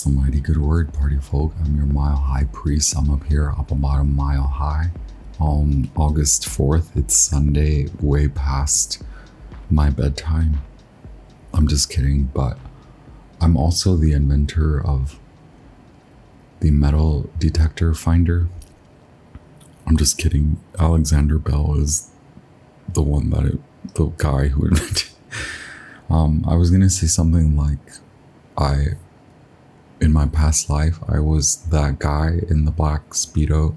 That's a mighty good word, party folk. I'm your mile high priest. I'm up here, up about a mile high. On August 4th, it's Sunday, way past my bedtime. I'm just kidding, but I'm also the inventor of the metal detector finder. I'm just kidding. Alexander Bell is the guy who invented. I was gonna say something like, in my past life, I was that guy in the black Speedo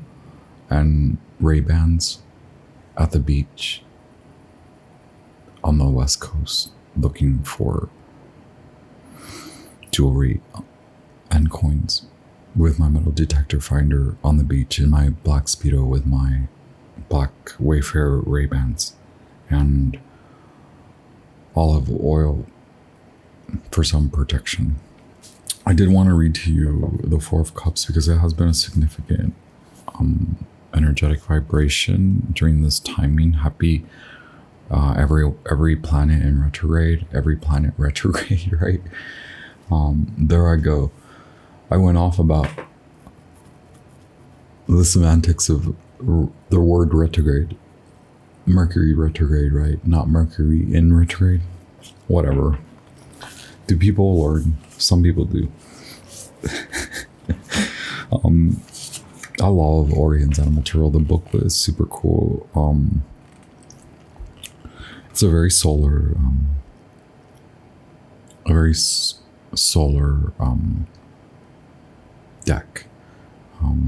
and Ray-Bans at the beach on the West Coast looking for jewelry and coins with my metal detector finder on the beach in my black Speedo with my black Wayfarer Ray-Bans and olive oil for some protection. I did want to read to you the Four of Cups because it has been a significant energetic vibration during this timing. Happy every planet in retrograde, right? There I go. I went off about the semantics of the word retrograde. Mercury retrograde, right? Not Mercury in retrograde. Whatever. Do people learn? Some people do. I love ORIENS Animal Tarot. The booklet is super cool. It's a very solar, deck.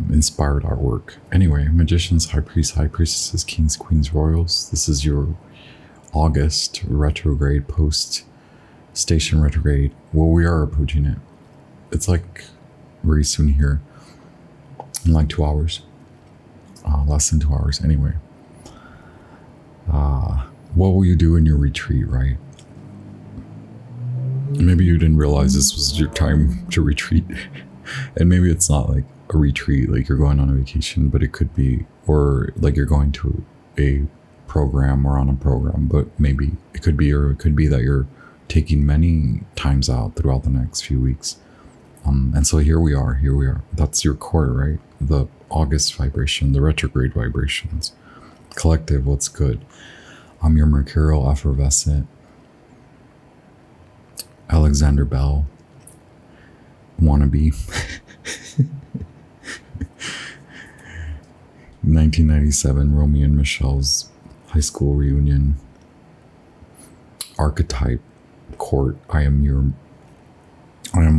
Inspired artwork. Anyway, magicians, high priests, high priestesses, kings, queens, royals. This is your August retrograde, post station retrograde. Well, we are approaching it. It's like very soon here, in like 2 hours, less than 2 hours. Anyway, what will you do in your retreat, right? Maybe you didn't realize this was your time to retreat. And maybe it's not like a retreat, like you're going on a vacation, but it could be, or like you're going to a program or on a program, but maybe it could be, or it could be that you're taking many times out throughout the next few weeks. And so here we are. That's your core, right? The August vibration, the retrograde vibrations. Collective, what's good? I'm your mercurial effervescent Alexander Bell wannabe. 1997, Romeo and Michelle's high school reunion. Archetype, court. I am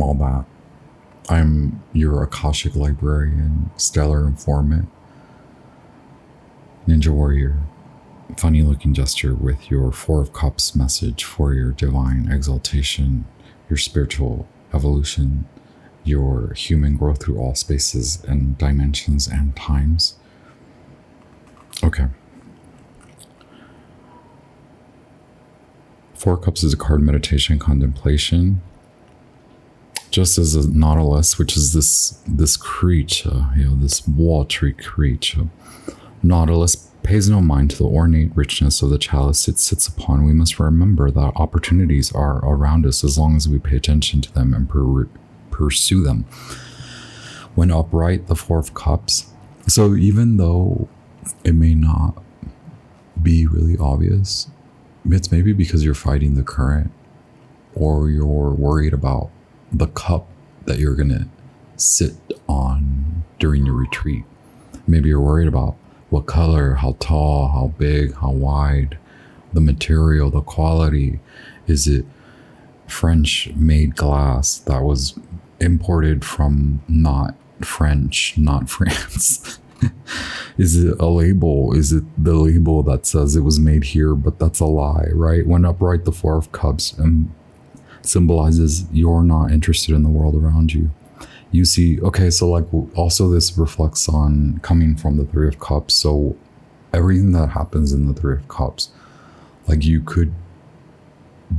all that. I'm your Akashic librarian, stellar informant, ninja warrior, funny looking gesture with your Four of Cups message for your divine exaltation, your spiritual evolution, your human growth through all spaces and dimensions and times. Okay. Four of Cups is a card meditation contemplation. Just as a nautilus, which is this creature, this watery creature. Nautilus pays no mind to the ornate richness of the chalice it sits upon. We must remember that opportunities are around us as long as we pay attention to them and pursue them. When upright, the Four of Cups. So even though it may not be really obvious, it's maybe because you're fighting the current, or you're worried about the cup that you're gonna sit on during your retreat. Maybe you're worried about what color, how tall, how big, how wide, the material, the quality. Is it French made glass that was imported from not French, not France? Is it a label? Is it the label that says it was made here, but that's a lie, right? When upright, the Four of Cups symbolizes you're not interested in the world around you. You see, okay, so like also this reflects on coming from the Three of Cups. So everything that happens in the Three of Cups, like you could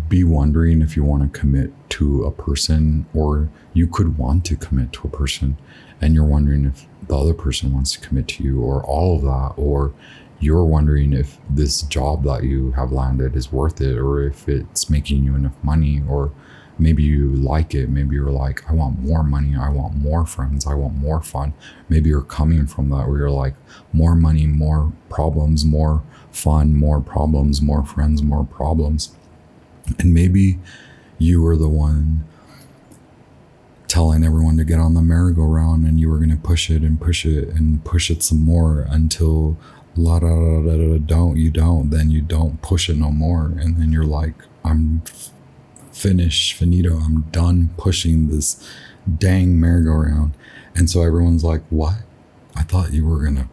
be wondering if you want to commit to a person, or you could want to commit to a person and you're wondering if the other person wants to commit to you, or all of that, or you're wondering if this job that you have landed is worth it, or if it's making you enough money, or Maybe you like it. Maybe you're like, I want more money. I want more friends. I want more fun. Maybe you're coming from that where you're like, more money, more problems, more fun, more problems, more friends, more problems. And maybe you were the one telling everyone to get on the merry-go-round, and you were going to push it and push it and push it some more until la da da da da then you don't push it no more. And then you're like, I'm finito, I'm done pushing this dang merry-go-round. And so everyone's like, what? I thought you were gonna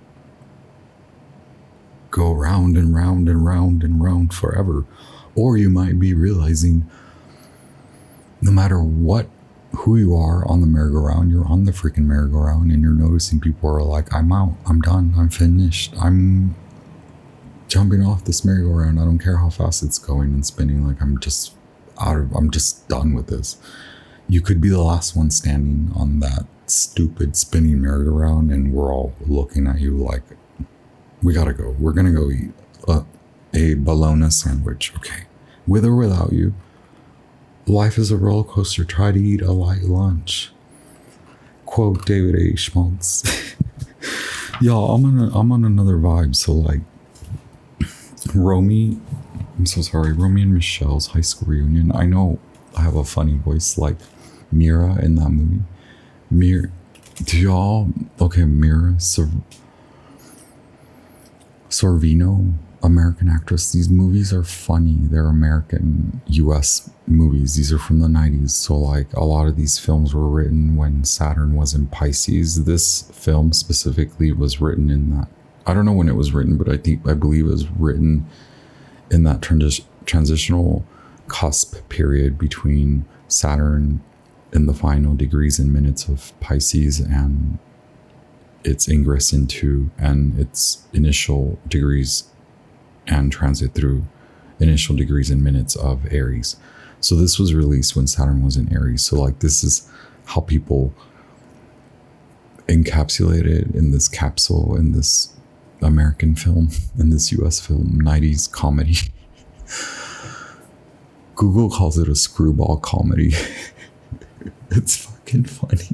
go round and round and round and round forever. Or you might be realizing no matter who you are on the merry-go-round, you're on the freaking merry-go-round, and you're noticing people are like, I'm out, I'm done, I'm finished, I'm jumping off this merry-go-round. I don't care how fast it's going and spinning. Like, I'm just done with this. You could be the last one standing on that stupid spinning merry-go-round, and we're all looking at you like, we gotta go. We're gonna go eat a bologna sandwich. Okay, with or without you. Life is a roller coaster. Try to eat a light lunch. Quote David A. Schmaltz. Y'all, I'm on another vibe. So like, Romy and Michelle's high school reunion. I know I have a funny voice like Mira in that movie. Mira Sorvino, American actress. These movies are funny. They're American US movies. These are from the 90s. So like, a lot of these films were written when Saturn was in Pisces. This film specifically was written in that, I don't know when it was written, but I believe it was written in that transitional cusp period between Saturn in the final degrees and minutes of Pisces and its ingress into and its initial degrees and transit through initial degrees and minutes of Aries. So this was released when Saturn was in Aries. So like, this is how people encapsulate it in this capsule, in this American film, in this US film, 90s comedy. Google calls it a screwball comedy. It's fucking funny.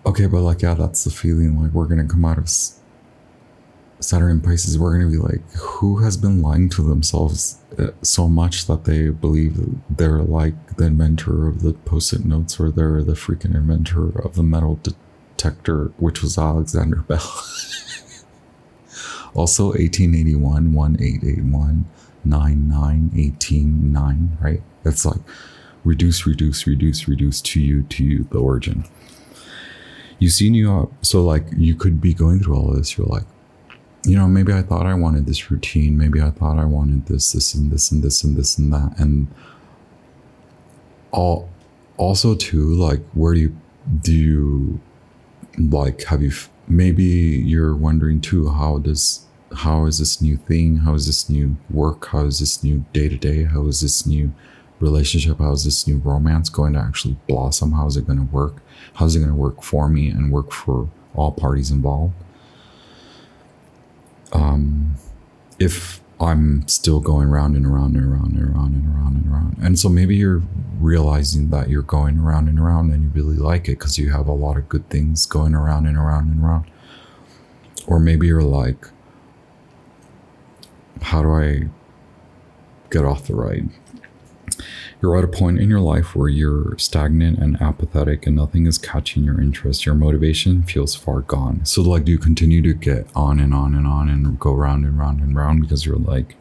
Okay, but like, yeah, that's the feeling. Like, we're gonna come out of Saturn in Pisces. We're gonna be like, who has been lying to themselves so much that they believe they're like the inventor of the post-it notes, or they're the freaking inventor of the metal detector, which was Alexander Bell. Also 1881, 1881, 99, 9, right? It's like reduce to you, the origin. You see New York. So like, you could be going through all of this. You're like, you know, maybe I thought I wanted this routine. Maybe I thought I wanted this and this and this and this and that. And also too, like, where do you like, maybe you're wondering too, how is this new thing? How is this new work? How is this new day-to-day? How is this new relationship? How is this new romance going to actually blossom? How is it going to work? How is it going to work for me and work for all parties involved? If I'm still going round and around and around and around and around and around. And so maybe you're realizing that you're going around and around and you really like it because you have a lot of good things going around and around and around. Or maybe you're like, how do I get off the ride? You're at a point in your life where you're stagnant and apathetic and nothing is catching your interest. Your motivation feels far gone. So like, do you continue to get on and on and on and go round and round and round because you're like,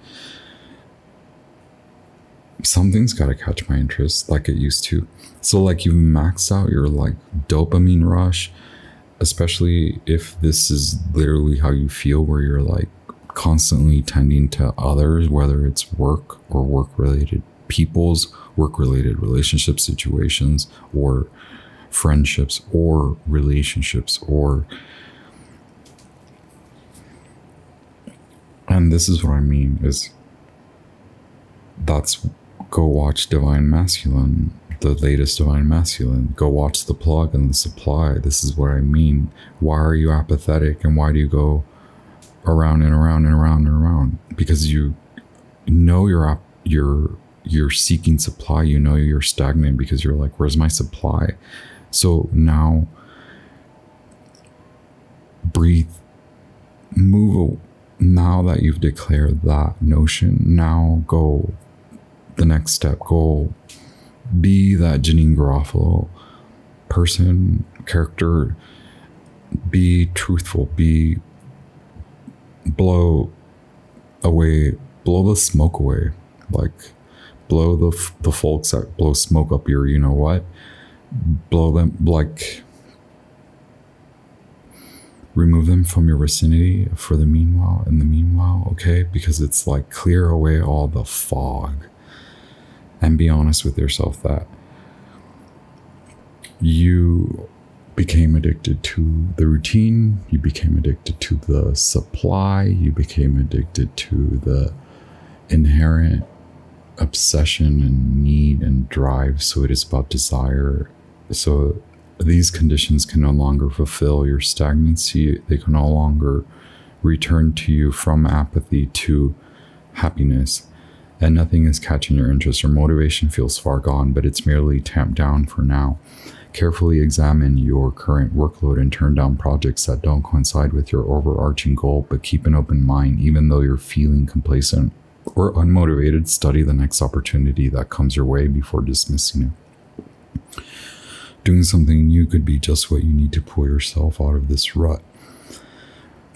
something's got to catch my interest like it used to. So like, you've maxed out your like dopamine rush, especially if this is literally how you feel, where you're like constantly tending to others, whether it's work or work-related people's work-related relationship situations or friendships or relationships and this is what I mean is go watch Divine Masculine, the latest Divine Masculine. Go watch The Plug and The Supply. This is what I mean. Why are you apathetic and why do you go around and around and around and around, because you know you're seeking supply. You know you're stagnant because you're like, where's my supply? So now breathe, move. Now that you've declared that notion, now go the next step. Go be that Janine Garofalo person, character. Be truthful. Blow the smoke away. Like, blow the folks that blow smoke up your, you know what? Blow them, like, remove them from your vicinity for the meanwhile, okay? Because it's like, clear away all the fog and be honest with yourself that you became addicted to the routine, you became addicted to the supply, you became addicted to the inherent obsession and need and drive. So it is about desire. So these conditions can no longer fulfill your stagnancy. They can no longer return to you from apathy to happiness. And nothing is catching your interest, or motivation feels far gone, but it's merely tamped down for now. Carefully examine your current workload and turn down projects that don't coincide with your overarching goal, but keep an open mind. Even though you're feeling complacent or unmotivated, study the next opportunity that comes your way before dismissing it. Doing something new could be just what you need to pull yourself out of this rut.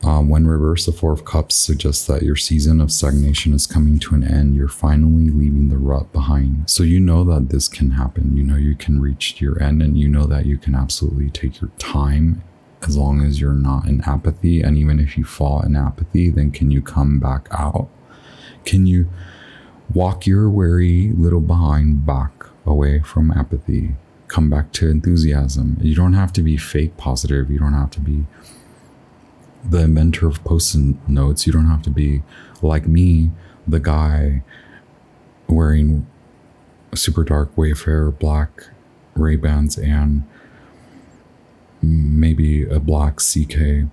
When reversed, the Four of Cups suggests that your season of stagnation is coming to an end. You're finally leaving the rut behind. So you know that this can happen. You know you can reach your end, and you know that you can absolutely take your time as long as you're not in apathy. And even if you fall in apathy, then can you come back out? Can you walk your weary little behind back away from apathy? Come back to enthusiasm. You don't have to be fake positive. You don't have to be the inventor of post-it notes. You don't have to be like me, the guy wearing super dark Wayfarer black Ray-Bans and maybe a black CK,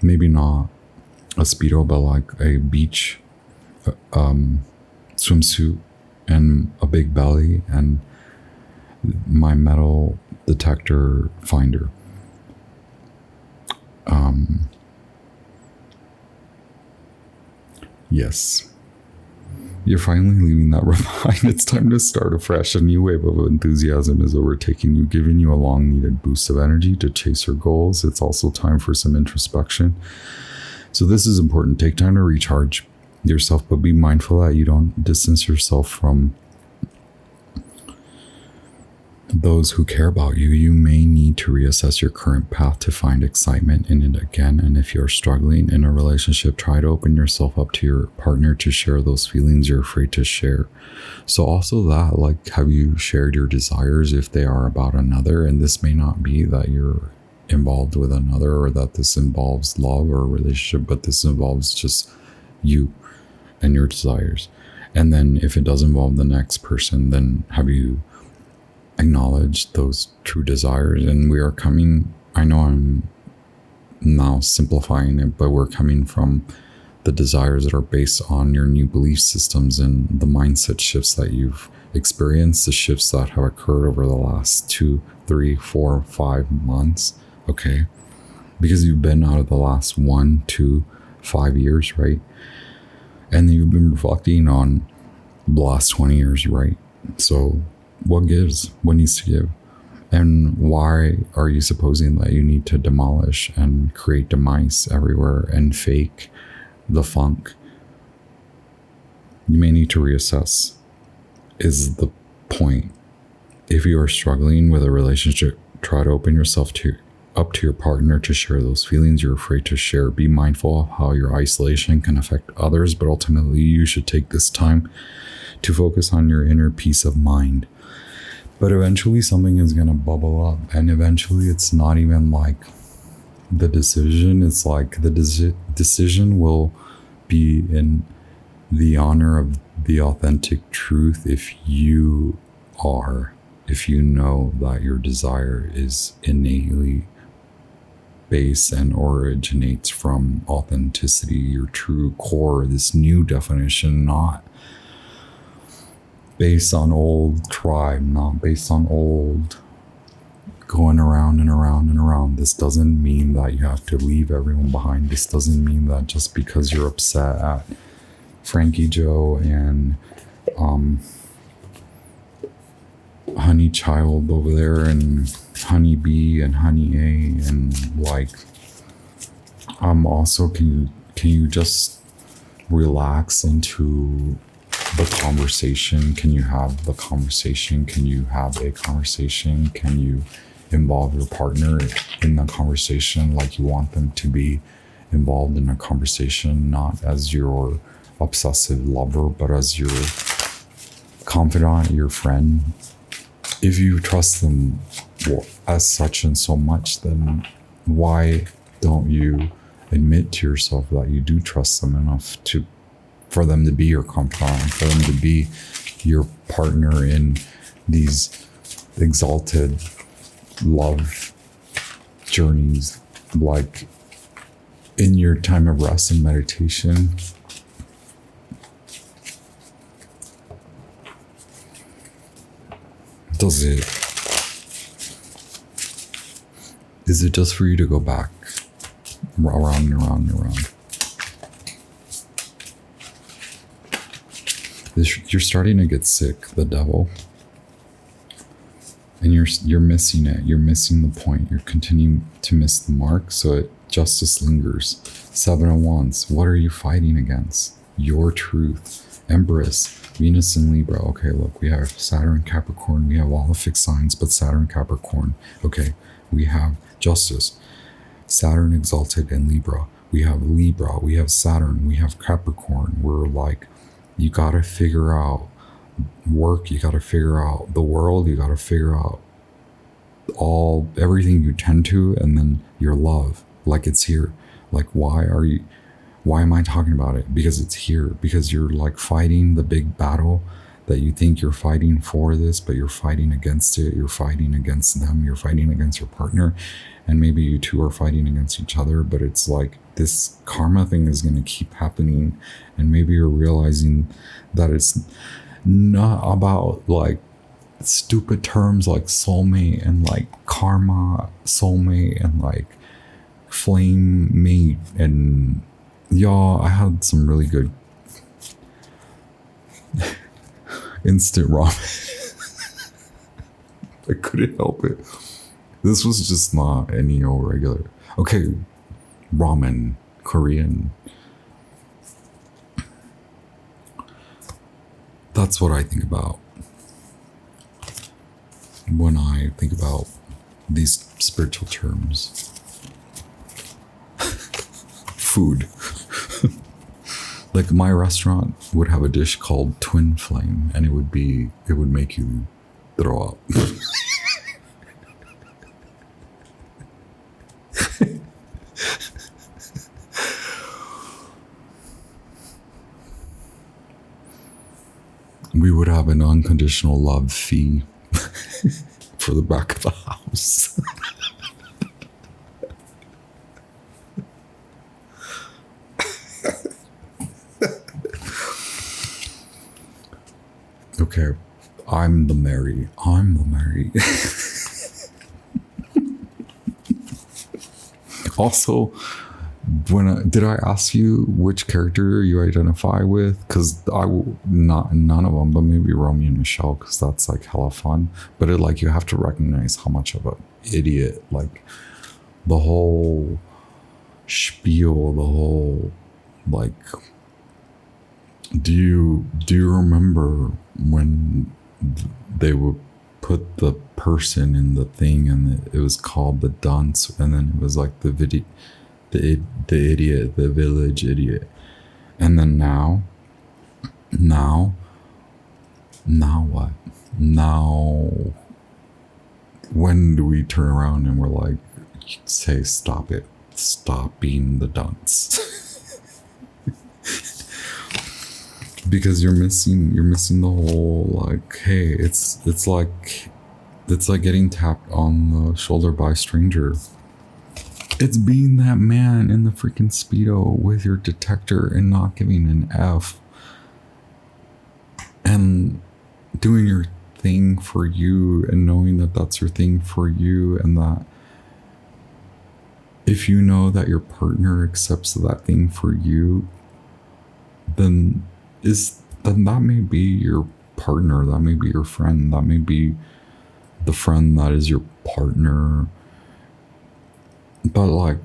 maybe not a Speedo, but like a beach swimsuit and a big belly and my metal detector finder. Yes, you're finally leaving that rut behind. It's time to start afresh. A new wave of enthusiasm is overtaking you, giving you a long needed boost of energy to chase your goals. It's also time for some introspection. So this is important. Take time to recharge yourself, but be mindful that you don't distance yourself from those who care about you. You may need to reassess your current path to find excitement in it again. And if you're struggling in a relationship, try to open yourself up to your partner to share those feelings you're afraid to share. So also that, like, have you shared your desires if they are about another? And this may not be that you're involved with another or that this involves love or a relationship, but this involves just you and your desires. And then if it does involve the next person, then have you acknowledge those true desires? And we are coming, I know I'm now simplifying it, but we're coming from the desires that are based on your new belief systems and the mindset shifts that you've experienced, the shifts that have occurred over the last 2, 3, 4, 5 months, okay? Because you've been out of the last 1, 2, 5 years, right? And you've been reflecting on the last 20 years, right? So what gives? What needs to give? And why are you supposing that you need to demolish and create demise everywhere and fake the funk? You may need to reassess, is the point. If you are struggling with a relationship, try to open yourself up to your partner to share those feelings you're afraid to share. Be mindful of how your isolation can affect others, but ultimately you should take this time to focus on your inner peace of mind. But eventually something is going to bubble up, and eventually it's not even like the decision. It's like the decision will be in the honor of the authentic truth if you know that your desire is innately base and originates from authenticity, your true core, this new definition, not based on old tribe, not based on old going around and around and around. This doesn't mean that you have to leave everyone behind. This doesn't mean that just because you're upset at Frankie Joe and Honey Child over there and Honey Bee and Honey A and like also can you just relax into the conversation? Can you have the conversation? Can you have a conversation? Can you involve your partner in the conversation like you want them to be involved in a conversation, not as your obsessive lover, but as your confidant, your friend? If you trust them as such and so much, then why don't you admit to yourself that you do trust them enough for them to be your confidant, for them to be your partner in these exalted love journeys, like in your time of rest and meditation? Is it just for you to go back around and around and around? You're starting to get sick, the devil, and you're missing it. You're missing the point. You're continuing to miss the mark, so justice lingers. 7 of Wands. What are you fighting against? Your truth. Empress, Venus in Libra. Okay, look, we have Saturn, Capricorn. We have all the fixed signs, but Saturn, Capricorn. Okay, we have justice. Saturn exalted in Libra. We have Libra. We have Saturn. We have Capricorn. We're like, you got to figure out work. You got to figure out the world. You got to figure out everything you tend to, and then your love, like it's here. Like, why am I talking about it? Because it's here. Because you're like fighting the big battle that you think you're fighting for this, but you're fighting against it. You're fighting against them. You're fighting against your partner. And maybe you two are fighting against each other, but it's like this karma thing is going to keep happening. And maybe you're realizing that it's not about like stupid terms like soulmate and like karma, soulmate and like flame mate. And y'all, I had some really good instant ramen. I couldn't help it. This was just not any old regular. Okay, ramen, Korean. That's what I think about when I think about these spiritual terms. Food. Like my restaurant would have a dish called Twin Flame, and it would make you throw up. We would have an unconditional love fee for the back of the house. Okay, I'm the Mary. Also, did I ask you which character you identify with? Because none of them, but maybe Romeo and Michelle, because that's like hella fun. But you have to recognize how much of an idiot, like the whole spiel, the whole like. Do you remember when they would put the person in the thing and it was called the dunce, and then it was like the idiot, the village idiot, and then now what? Now when do we turn around and we're like, say stop it, stop being the dunce? Because you're missing the whole like, hey, it's like getting tapped on the shoulder by a stranger. It's being that man in the freaking Speedo with your detector and not giving an F. And doing your thing for you and knowing that that's your thing for you, and that if you know that your partner accepts that thing for you, then that may be your partner, that may be your friend, that may be the friend that is your partner. But like,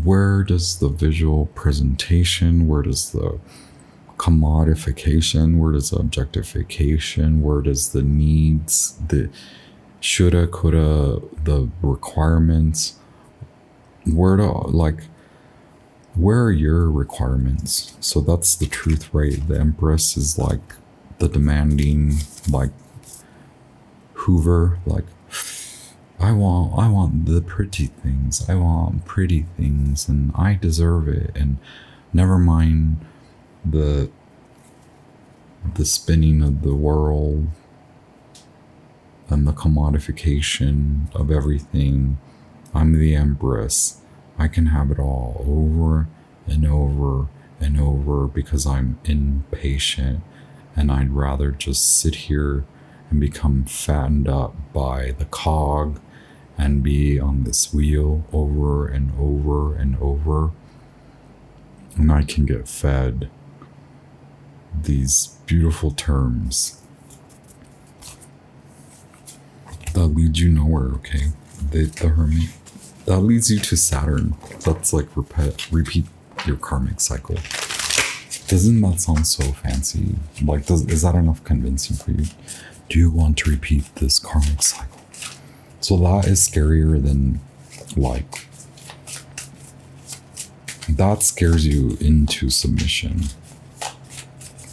where does the visual presentation, where does the commodification, where does the objectification, where does the needs, the shoulda, coulda, the requirements, where are your requirements? So that's the truth, right? The Empress is like the demanding, like Hoover, like I want the pretty things. I want pretty things, and I deserve it. And never mind the spinning of the world and the commodification of everything. I'm the Empress. I can have it all over and over and over because I'm impatient, and I'd rather just sit here and become fattened up by the cog and be on this wheel over and over and over. And I can get fed these beautiful terms that lead you nowhere, okay? The Hermit. That leads you to Saturn. That's like repeat your karmic cycle. Doesn't that sound so fancy? Like, is that enough convincing for you? Do you want to repeat this karmic cycle? So that is scarier than, like, that scares you into submission.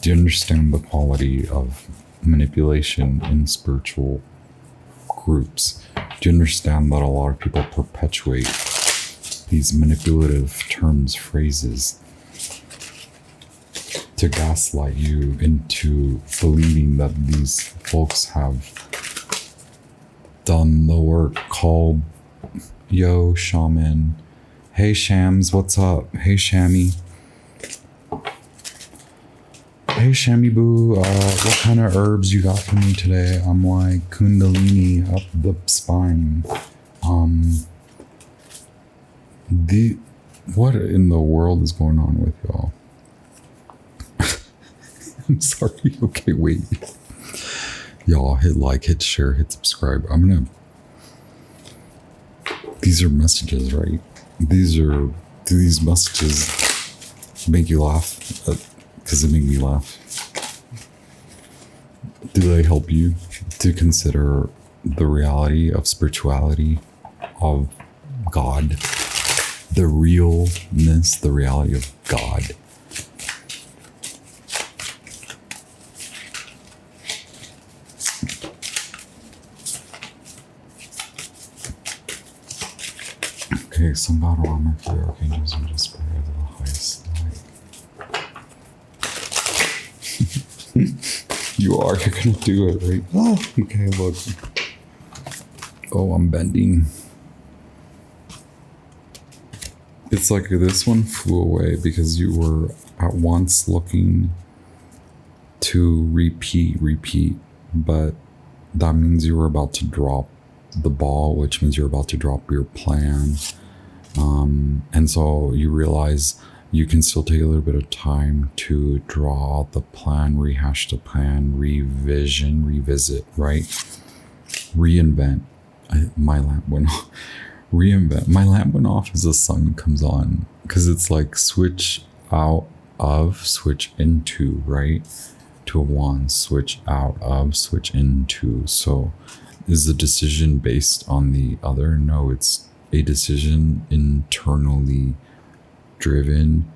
Do you understand the quality of manipulation in spiritual groups? Do you understand that a lot of people perpetuate these manipulative terms, phrases, to gaslight you into believing that these folks have done the work called, yo, shaman. Hey, Shams, what's up? Hey, Shammy. Hey, Shammy Boo, what kind of herbs you got for me today? I'm like Kundalini up the spine. What in the world is going on with y'all? I'm sorry. Okay, wait. Y'all hit like, hit share, hit subscribe. These are messages, right? Do these messages make you laugh? Because it make me laugh. Do they help you to consider the reality of spirituality, of God, the realness, the reality of God? Okay, Sangha Rama, the archangels and just pray to the highest light. You're gonna do it, right? Oh, okay, look. Oh, I'm bending. It's like this one flew away because you were at once looking to repeat, but that means you were about to drop the ball, which means you're about to drop your plan. And so you realize you can still take a little bit of time to draw out the plan, rehash the plan, revisit, right? Reinvent. My lamp went off. Reinvent. My lamp went off as the sun comes on, because it's like switch out of, switch into, right? To a one, switch out of, switch into. So is the decision based on the other? No, it's a decision internally driven.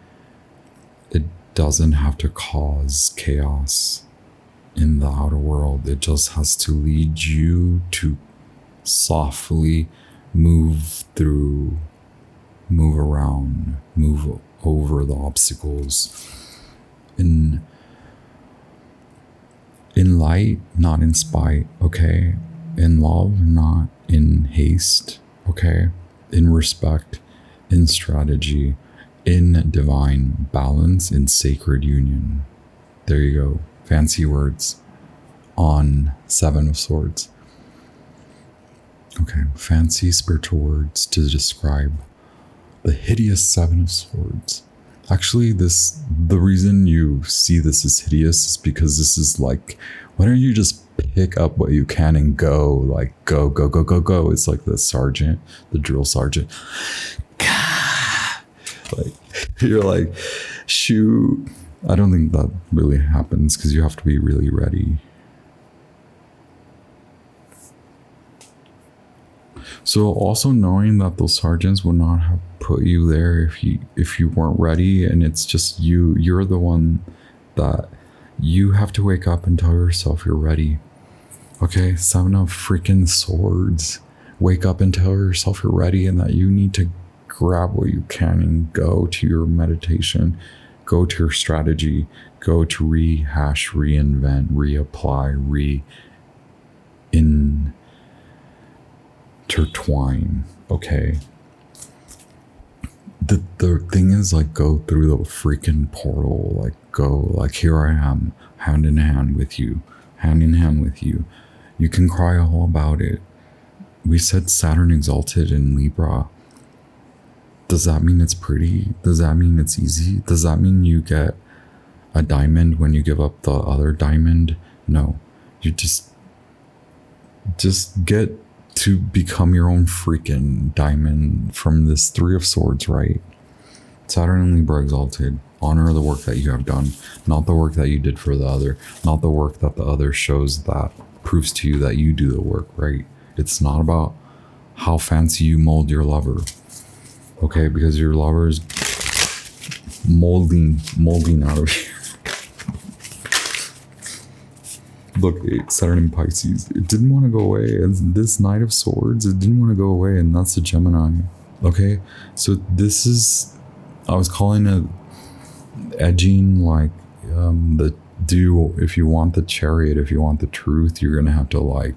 It doesn't have to cause chaos in the outer world. It just has to lead you to softly move through, move around, move over the obstacles in light, not in spite, okay? In love, not in haste, okay? In respect, in strategy, in divine balance, in sacred union. There you go. Fancy words on Seven of Swords. Okay, fancy spiritual words to describe the hideous Seven of Swords. Actually, the reason you see this as hideous is because this is like, why don't you just pick up what you can and go? Like, go, go, go, go, go. It's like the sergeant, the drill sergeant. Like, you're like, shoot. I don't think that really happens because you have to be really ready. So also knowing that those sergeants would not have put you there if you weren't ready, and it's just you're the one that you have to wake up and tell yourself you're ready. Okay, Seven of freaking Swords. Wake up and tell yourself you're ready and that you need to grab what you can and go to your meditation, go to your strategy, go to rehash, reinvent, reapply, intertwine. Okay, the thing is, like, go through the freaking portal. Like, go, like, here I am, hand in hand with you. You can cry all about it. We said Saturn exalted in Libra. Does that mean it's pretty? Does that mean it's easy? Does that mean you get a diamond when you give up the other diamond? No, you just get to become your own freaking diamond from this Three of Swords, right? Saturn and Libra exalted. Honor the work that you have done, not the work that you did for the other, not the work that the other shows that proves to you that you do the work, right? It's not about how fancy you mold your lover, okay? Because your lover is molding out of you. Look, Saturn in Pisces, it didn't want to go away. And this Knight of Swords, it didn't want to go away, and that's a Gemini. Okay, so this is, I was calling it edging, like if you want the Chariot, if you want the truth, you're gonna have to like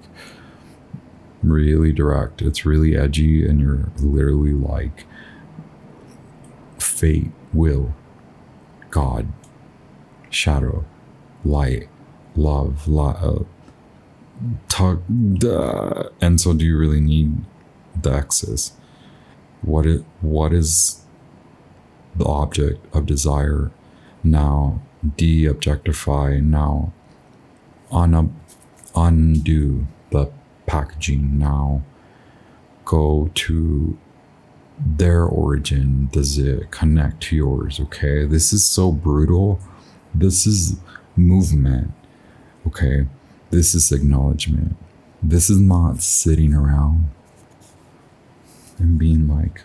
really direct. It's really edgy, and you're literally like fate, will, God, shadow, light, love, talk, and so do you really need the X's? What is the object of desire? Now de-objectify, now undo the packaging, now go to their origin. Does it connect to yours? Okay, this is so brutal. This is movement. Okay, this is acknowledgement. This is not sitting around and being like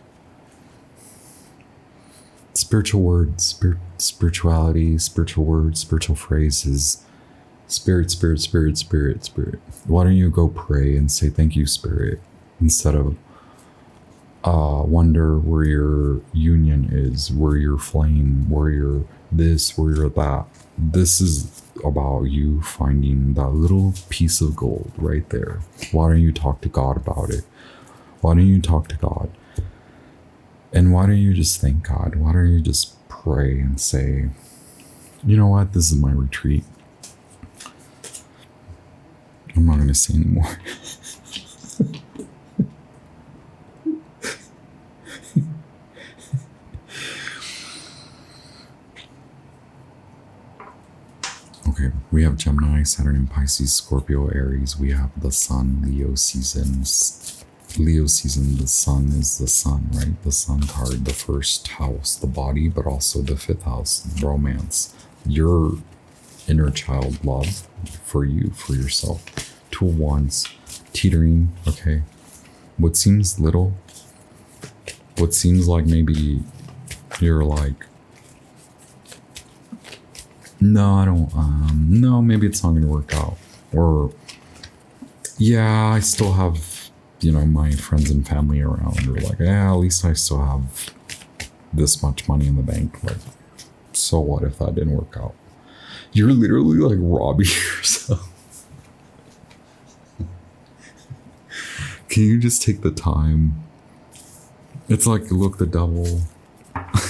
spiritual words, spirituality, spiritual words, spiritual phrases, spirit. Why don't you go pray and say thank you, spirit, instead of wonder where your union is, where your flame, where your this, where your that. This is about you finding that little piece of gold right there. Why don't you talk to God about it? Why don't you talk to God? And why don't you just thank God? Why don't you just pray and say, you know what? This is my retreat. I'm not going to say anymore. Okay, we have Gemini, Saturn in Pisces, Scorpio, Aries. We have the Sun, Leo seasons. Leo season, the Sun is the Sun, right? The Sun card, the first house, the body, but also the fifth house, romance. Your inner child love for you, for yourself. Two of Wands, teetering, okay? What seems little, what seems like maybe you're like, no, I don't, no, maybe it's not going to work out. Or, yeah, I still have, you know, my friends and family around. Or like, yeah, at least I still have this much money in the bank. Like, so what if that didn't work out? You're literally like robbing yourself. Can you just take the time It's like, look, the devil.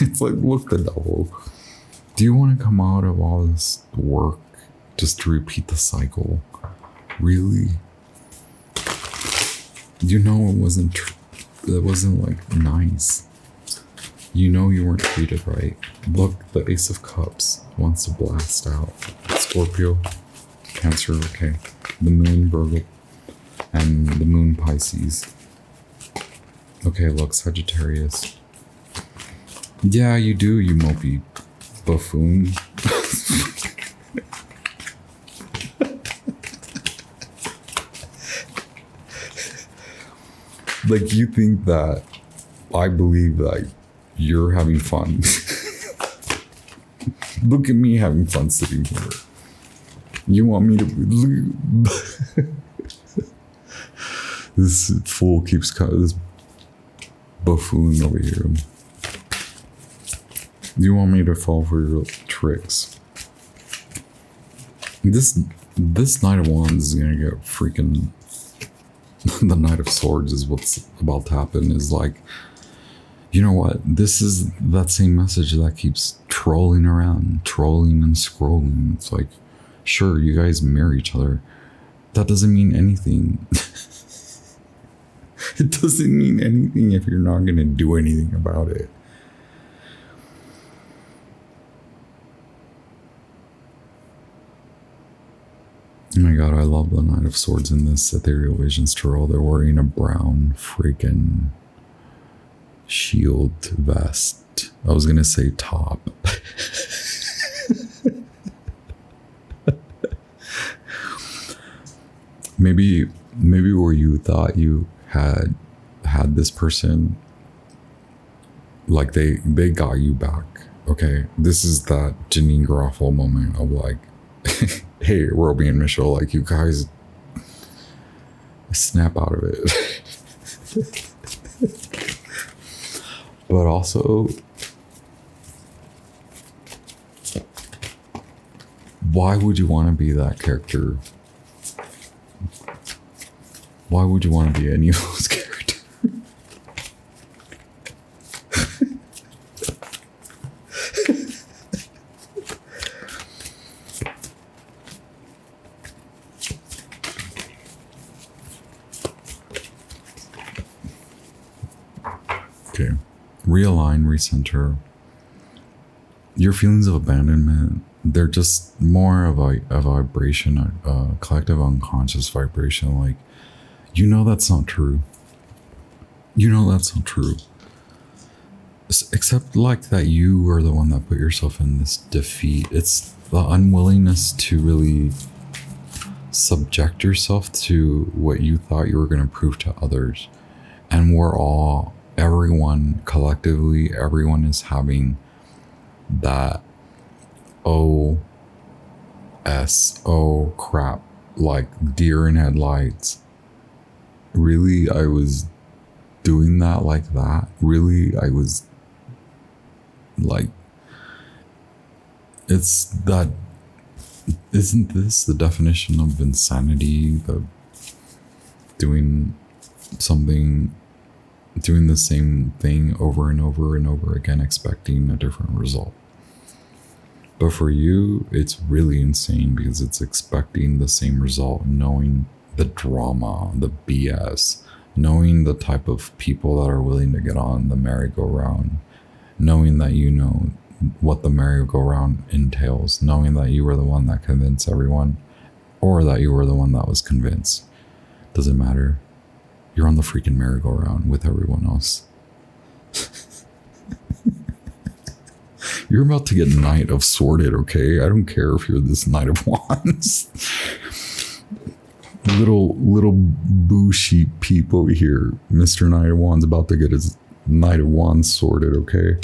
It's like, look, the devil. Do you want to come out of all this work just to repeat the cycle? Really? You know it wasn't like nice. You know you weren't treated right. Look, the Ace of Cups wants to blast out. Scorpio, Cancer, okay. The Moon, Virgo, and the Moon, Pisces. Okay, look, Sagittarius. Yeah, you do, you mopey buffoon. Like, you think that I believe that you're having fun. Look at me having fun sitting here. You want me to... This fool keeps coming. This buffoon over here. You want me to fall for your tricks. This Knight of Wands is gonna get freaking... The Knight of Swords is what's about to happen. Is like, you know what? This is that same message that keeps trolling around, trolling and scrolling. It's like, sure, you guys marry each other. That doesn't mean anything. It doesn't mean anything if you're not going to do anything about it. Oh my god, I love the Knight of Swords in this Ethereal Visions Tarot. They're wearing a brown freaking shield vest. I was going to say top. Maybe where you thought you had this person, like they got you back. Okay, this is that Janine Garofalo moment of like, hey, Roby and Michelle, like, you guys snap out of it. But also, why would you want to be that character? Why would you want to be any of those characters? Okay. Realign, recenter. Your feelings of abandonment, they're just more of a vibration, a collective unconscious vibration. Like, you know that's not true. You know that's not true. Except like that you are the one that put yourself in this defeat. It's the unwillingness to really subject yourself to what you thought you were going to prove to others. And everyone collectively, everyone is having that oh crap, like deer in headlights. Really, I was doing that like that? Really, I was like, it's that, isn't this the definition of insanity? The doing the same thing over and over and over again, expecting a different result. But for you, it's really insane because it's expecting the same result, knowing the drama, the BS, knowing the type of people that are willing to get on the merry-go-round, knowing that you know what the merry-go-round entails, knowing that you were the one that convinced everyone, or that you were the one that was convinced. Doesn't matter. You're on the freaking merry-go-round with everyone else. You're about to get Knight of Sworded, okay? I don't care if you're this Knight of Wands. Little boo sheep peep over here. Mr. Knight of Wands about to get his Knight of Wands sorted, okay?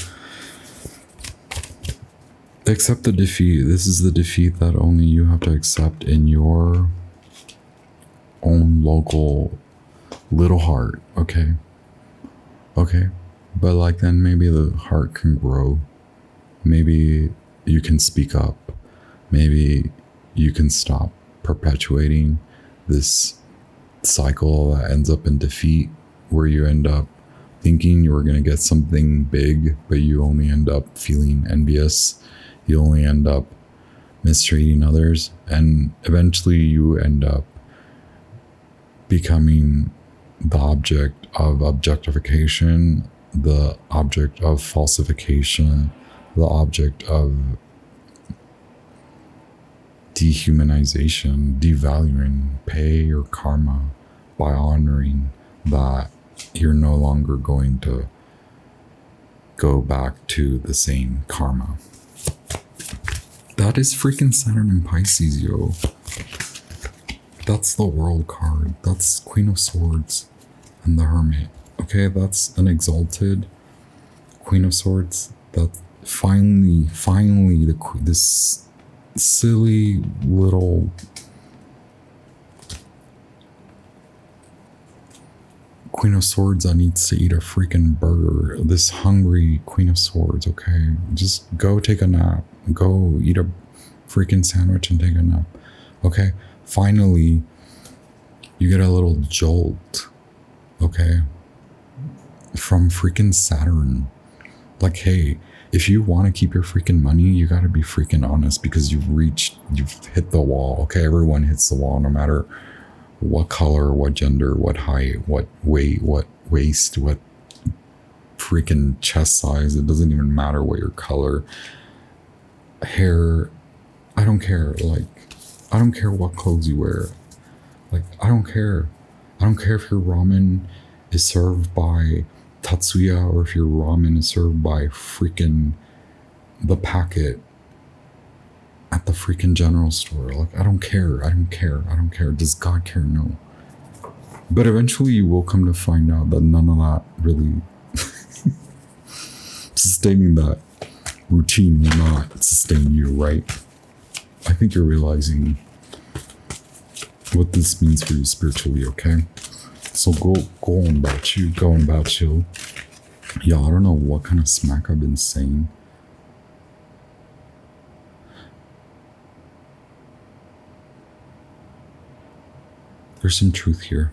Accept the defeat. This is the defeat that only you have to accept in your own local little heart, okay? Okay? But like then maybe the heart can grow. Maybe you can speak up. Maybe you can stop perpetuating this cycle that ends up in defeat, where you end up thinking you were going to get something big, but you only end up feeling envious. You only end up mistreating others, and eventually you end up becoming the object of objectification, the object of falsification, the object of dehumanization, devaluing pay or karma by honoring that you're no longer going to go back to the same karma. That is freaking Saturn in Pisces, yo. That's the World card. That's Queen of Swords and the Hermit. Okay, that's an exalted Queen of Swords. That finally, this silly little Queen of Swords that needs to eat a freaking burger. This hungry Queen of Swords, okay? Just go take a nap. Go eat a freaking sandwich and take a nap. Okay? Finally, you get a little jolt, okay? From freaking Saturn. Like, hey, if you want to keep your freaking money, you got to be freaking honest, because you've hit the wall, okay? Everyone hits the wall, no matter what color, what gender, what height, what weight, what waist, what freaking chest size. It doesn't even matter what your color, hair, I don't care. Like, I don't care what clothes you wear. Like, I don't care. I don't care if your ramen is served by Tatsuya or if your ramen is served by freaking the packet at the freaking general store. Like, I don't care. I don't care. I don't care. Does God care? No. But eventually you will come to find out that none of that really sustaining that routine will not sustain you, right? I think you're realizing what this means for you spiritually, okay? So go on about you. Yeah, I don't know what kind of smack I've been saying. There's some truth here.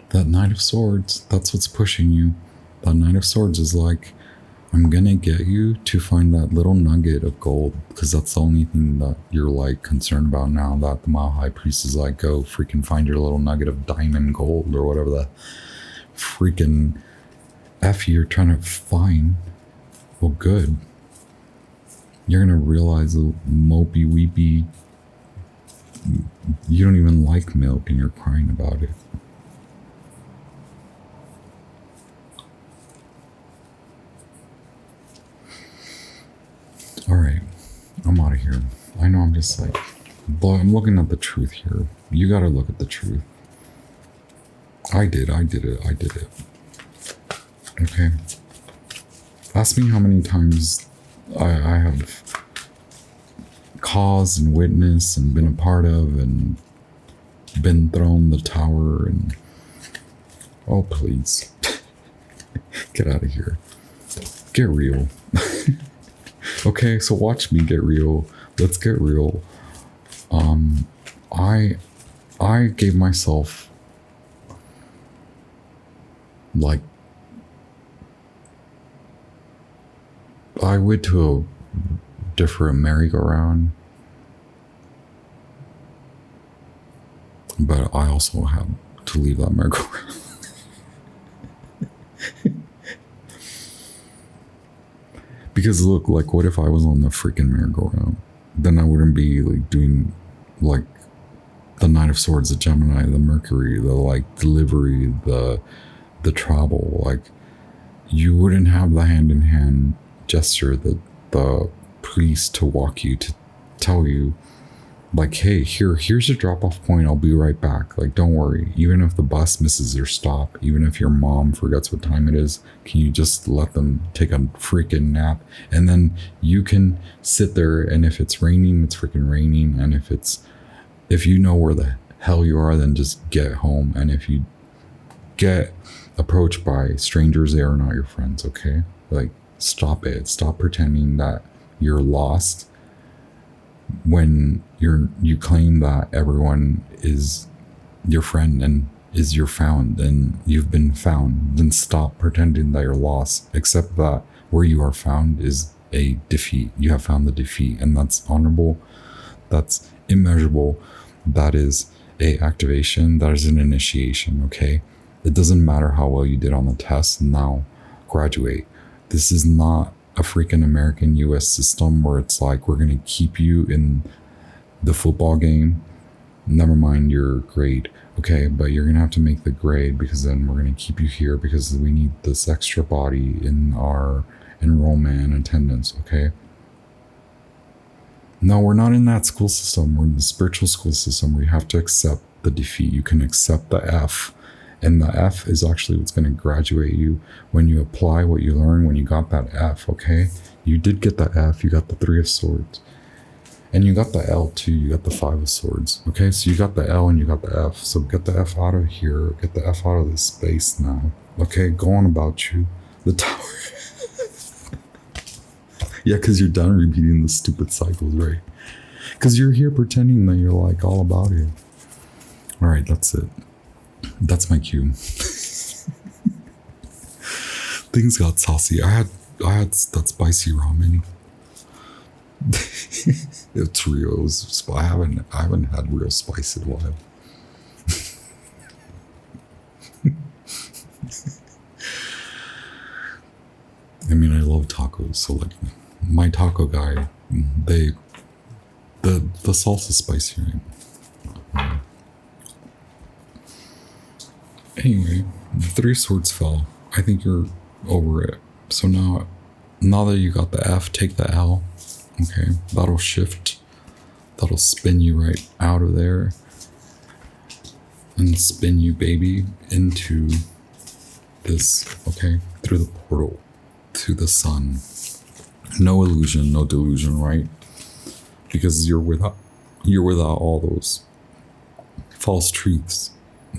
That Knight of Swords, that's what's pushing you. That Knight of Swords is like, I'm gonna get you to find that little nugget of gold, because that's the only thing that you're like concerned about now. That the Mile High Priest is like, go freaking find your little nugget of diamond gold or whatever the freaking F you're trying to find. Well, good. You're gonna realize the mopey weepy, you don't even like milk and you're crying about it. All right, I'm out of here. I know I'm just like, but I'm looking at the truth here. You got to look at the truth. I did it. Okay. Ask me how many times I have caused and witnessed and been a part of and been thrown the tower and, oh, please. Get out of here. Get real. Okay, so watch me get real. Let's get real. I gave myself like, I went to a different merry-go-round, but I also had to leave that merry-go-round. Because look, like, what if I was on the freaking merry-go-round? Then I wouldn't be like doing like the Knight of Swords, the Gemini, the Mercury, the like delivery, the travel. Like, you wouldn't have the hand-in-hand gesture, the priest to walk you, to tell you like, hey, here's your drop-off point, I'll be right back. Like, don't worry. Even if the bus misses their stop, even if your mom forgets what time it is, can you just let them take a freaking nap? And then you can sit there, and if it's raining, it's freaking raining. And if you know where the hell you are, then just get home. And if you get approached by strangers, they are not your friends, okay? Like, stop it. Stop pretending that you're lost when you claim that everyone is your friend, and is you're found and you've been found. Then stop pretending that you're lost. Accept that where you are found is a defeat. You have found the defeat, and that's honorable. That's immeasurable. That is a activation. That is an initiation. Okay. It doesn't matter how well you did on the test. Now graduate. This is not a freaking American US system where it's like, we're going to keep you in the football game. Never mind your grade. Okay. But you're going to have to make the grade, because then we're going to keep you here because we need this extra body in our enrollment and attendance. Okay. No, we're not in that school system. We're in the spiritual school system where you have to accept the defeat. You can accept the F, and the F is actually what's going to graduate you when you apply what you learn when you got that F. Okay. You did get the F. You got the 3 of Swords. And you got the L too. You got the 5 of Swords. Okay, so you got the L and you got the F. So get the F out of here. Get the F out of this space now. Okay, go on about you. The Tower. Yeah, because you're done repeating the stupid cycles, right? Because you're here pretending that you're like all about it. All right, that's it. That's my cue. Things got saucy. I had that spicy ramen. It's real. It was, I haven't had real spice in a while. I mean, I love tacos, so like my taco guy, the salsa's spicy, right? Anyway, the 3 of Swords fell. I think you're over it. So now that you got the F, take the L. Okay, that'll shift. That'll spin you right out of there and spin you, baby, into this, okay, through the portal to the sun. No illusion, no delusion, right? Because you're without all those false truths,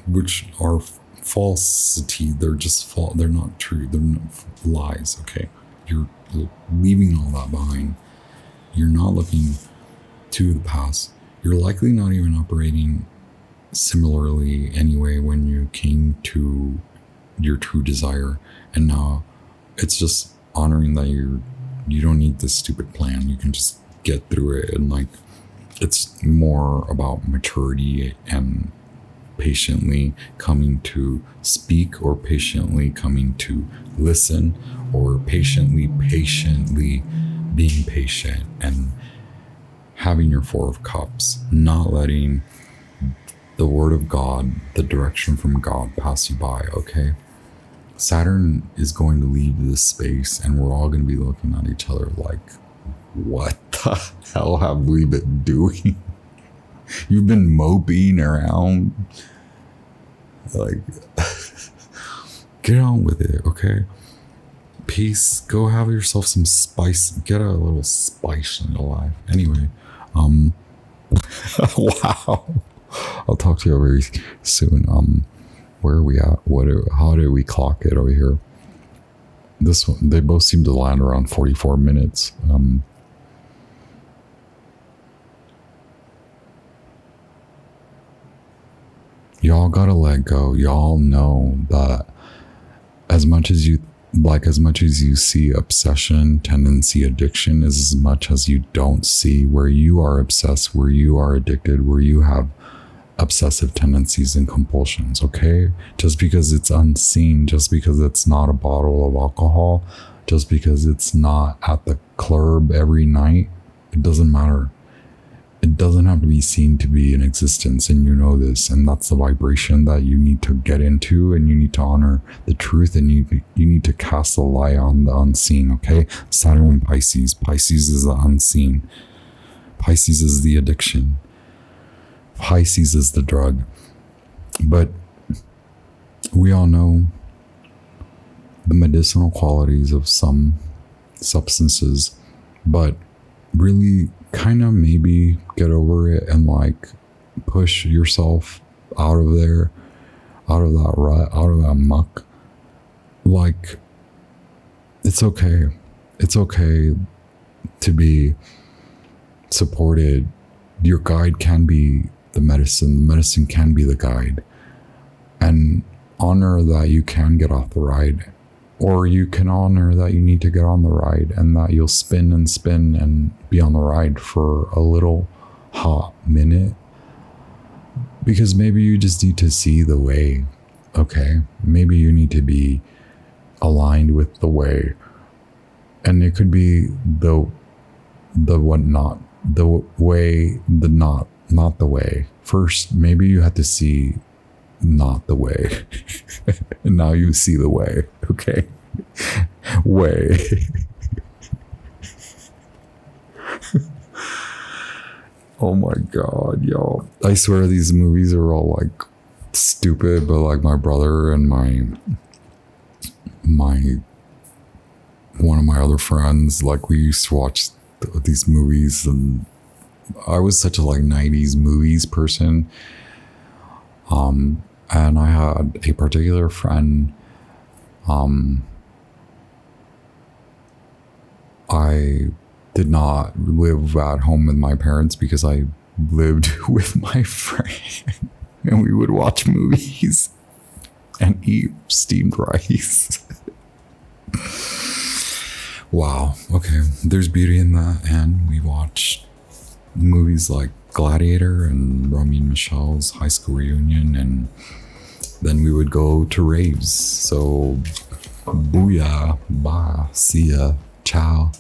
which are falsity. They're just they're not true. They're not lies. Okay, you're leaving all that behind. You're not looking to the past. You're likely not even operating similarly anyway when you came to your true desire. And now it's just honoring that you don't need this stupid plan. You can just get through it. And like, it's more about maturity and patiently coming to speak, or patiently coming to listen, or patiently being patient and having your 4 of Cups, not letting the word of God, the direction from God, pass you by. Okay, Saturn is going to leave this space, and we're all going to be looking at each other like, what the hell have we been doing? You've been moping around, like, get on with it. Okay, peace. Go have yourself some spice. Get a little spice in your life. Anyway, wow. I'll talk to you very soon. Where are we at? How did we clock it over here? This one, they both seem to land around 44 minutes. Y'all gotta let go. Y'all know that as much as you see obsession, tendency, addiction, is as much as you don't see where you are obsessed, where you are addicted, where you have obsessive tendencies and compulsions. Okay, just because it's unseen, just because it's not a bottle of alcohol, just because it's not at the club every night, it doesn't matter. It doesn't have to be seen to be in existence, and you know this, and that's the vibration that you need to get into, and you need to honor the truth, and you need to cast the light on the unseen. Okay, Saturn and Pisces. Pisces is the unseen. Pisces is the addiction. Pisces is the drug. But we all know the medicinal qualities of some substances, but really kind of maybe get over it and like push yourself out of there, out of that rut, out of that muck. Like, it's okay. It's okay to be supported. Your guide can be the medicine can be the guide. and honor that you can get off the ride, or you can honor that you need to get on the ride and that you'll spin and spin and be on the ride for a little hot minute, because maybe you just need to see the way. Okay, maybe you need to be aligned with the way, and it could be the what, not the way, the not the way. First, maybe you had to see not the way, and now you see the way. Okay, way. Oh my god, y'all, I swear these movies are all like stupid, but like my brother and my one of my other friends, like we used to watch these movies, and I was such a like 90s movies person. And I had a particular friend, I did not live at home with my parents because I lived with my friend, and we would watch movies and eat steamed rice. Wow. Okay. There's beauty in that. And we watched movies like Gladiator and Romeo and Michelle's High School Reunion, and then we would go to raves. So, booyah, bye, see ya, ciao.